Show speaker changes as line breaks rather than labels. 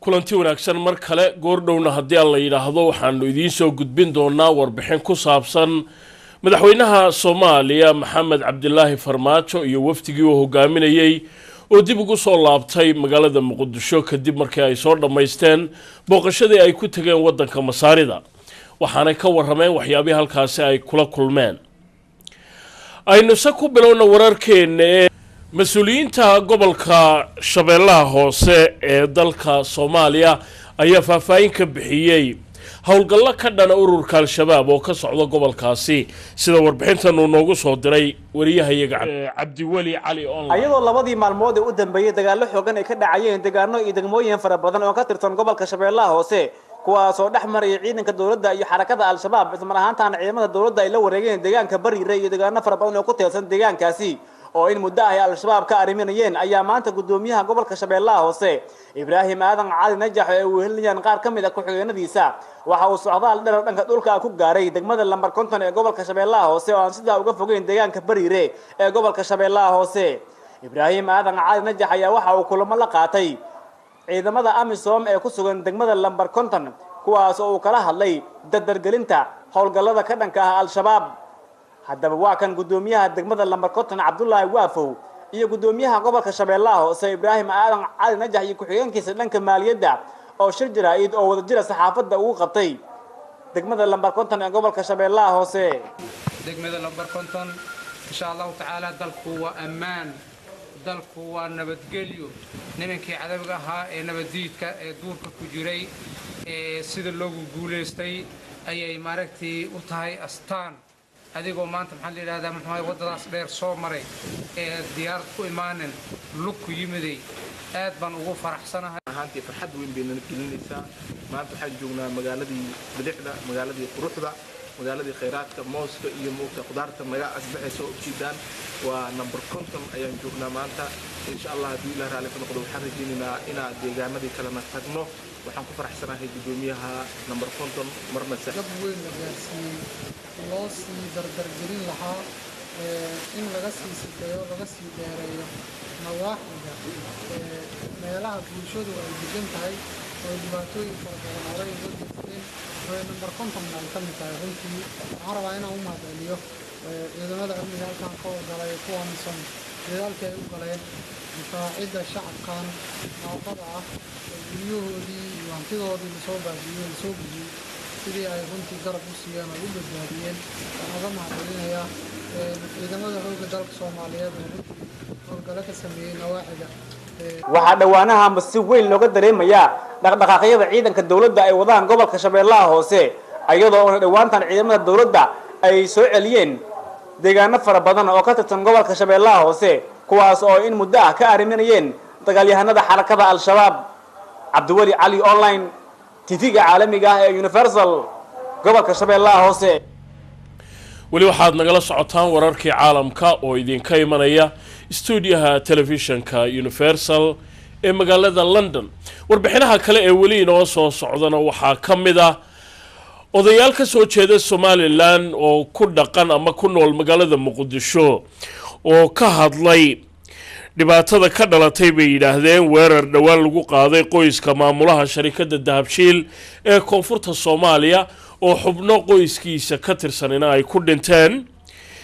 kulanti wanaagsan mar kale goordhowna haddii aan la yiraahdo waxaanu idiin soo gudbin doonaa warbixin ku saabsan madaxweynaha Soomaaliya Maxamed Cabdilaahi Farmaajo iyo wafdigii uu hogaaminayay oo dib ugu soo laabtay magaalada Muqdisho kadib markii ay soo dhameysteen booqashadii ay ku tageen wadanka Masaarida waxaana ka warrameen waxyaabaha halkaas ay kula kulmeen aynu ku bilowna wararkeena مسؤولينتا gobolka shabeellaha hoose ee dalka Soomaaliya ayaa faahfaahin ka bixiyay hawlgallo ka dhana ururka al-shabaab oo ka socda gobolkaasi sida warbixintan uu noogu soo diray wariyahayaga Cabdiwali Cali online
ayadoo labadii maalmood u dambeeyay dagaalo xooggan ay ka dhacayeen deegaano iyo degmooyin fara badan oo ka tirsan gobolka shabeellaha hoose kuwaas oo dhaxmaray ciidanka dawladda iyo xarakada al-shabaab isla markaana ciidamada dawladda ay la wareegeen deegaanka Bariire iyo deegaano fara badan oo ku tirsan deegaankaasi oo in muddo ay al-shabaab ka ariminayeen ayaa maanta gudoomiyaha gobolka shabeellaha hoose Ibrahim Aadan Cali Najax ee uu heliyaan qaar kamid ah ku-xigeenadiisa waxa uu socdaal dheer dhanka dhulka ku gaaray degmada lambar 50 ee gobolka shabeellaha hoose oo aan sida uga fogeyn deegaanka Bariire ee gobolka shabeellaha hoose Ibrahim Aadan Cali Najax ayaa waxa uu kulamo la qaatay ciidamada AMISOM ee ku sugan degmada lambar 50 kuwaas oo kala hadlay dardargelinta howlgallada ka dhanka ah al-shabaab haddaba waa kan gudoomiyaha degmada lambar 50 Cabdullaahi Waafow iyo gudoomiyaha gobolka shabeellaha hoose Ibrahim Aadan Cali Najax iyo ku-xigeenkiisa dhanka maaliyadda oo shir jiraayid oo wada jira saxaafadda uu qabtay degmada lambar 50 ee gobolka shabeellaha hoose
degmada lambar 50 insha Allah taala dalku waa ammaan dalku waa nabadgelyo nimankii cadawga ahaa ee nabadiidka ee duurka ku jiray ee sida loogu guuleystay ayay maaragtay u tahay astaan adigoo maanta maxaa la yiraahdaa maxay wadadaas dheer soo maray ee diyaar ku imaanan lug ku yimiday aad baan ugu faraxsanahay
ahaantii farxad weyn bay nala gelinaysaa maanta waxaan joognaa magaaladii bidixda magaaladii quruxda magaaladii khayraadka mooska iyo muuqda qudaarta naga asbaxayso ujeedaan waa number 50 ayaan joognaa maanta insha Allah haddii Ilaahay raali ka noqdo waxaan rajaynaynaa inaan deegaanadii kalena tagno waxaan ku faraxsanahay gudoomiyaha number 50 marna
sax weyn la gaarsiiyay loo sii dardargelin lahaa in laga sii sideeyo laga sii dheereeyo nawaaxida meelaha bulshadu ay degan tahay oo dhibaatooyin fara badan horay uga jirteen number 50 aan ka mid tahay runtii waxaan rabaa inaan u mahadceliyo ciidamada amniga halkaan ka galay kuwa misan dadaalka ay u galeen difaacidda shacabkan naafada ah guryahoodii iyo hantidoodii lasoo baabiyey lasoo gudiyey sidii ay runtii garab u siiyeen oo u badbaadiyeen waxaan uga mahadcelinayaa ciidamada xoogga dalka Soomaaliyeed oo howlgalo ka sameeyay nawaaxida
waxaa dhawaanaha si weyn looga dareemayaa dhaqdhaqaaqyada ciidanka dawladda ay wadaan gobolka shabeellaha hoose ayadoo dhawaantan ciidamada dawladda ay soo celiyeen deegaano fara badan oo ka tirsan gobolka shabeellaha hoose kuwaas oo in muddo ah ka ariminayeen dagaalyahanada xarakada al-shabaab Cabdiwali Cali online TV-ga caalamiga ah ee Universal gobolka shabeellaha hoose
wali waxaad nagala socotaan wararkii caalamka oo idinka imanaya stuudiyaha telefishinka Universal ee magaalada London warbixinaha kale ee wali inoo soo socdana waxaa kamid ah odayaal ka soo jeeda Somaliland oo ku dhaqan ama ku nool magaalada Muqdisho oo ka hadlay dhibaatada ka dhalatay bay yiraahdeen weerar dhawaan lagu qaaday qoyska maamulaha sharikada Dahabshiil ee koonfurta Soomaaliya oo xubno qoyskiisa ka tirsanina ay ku dhinteen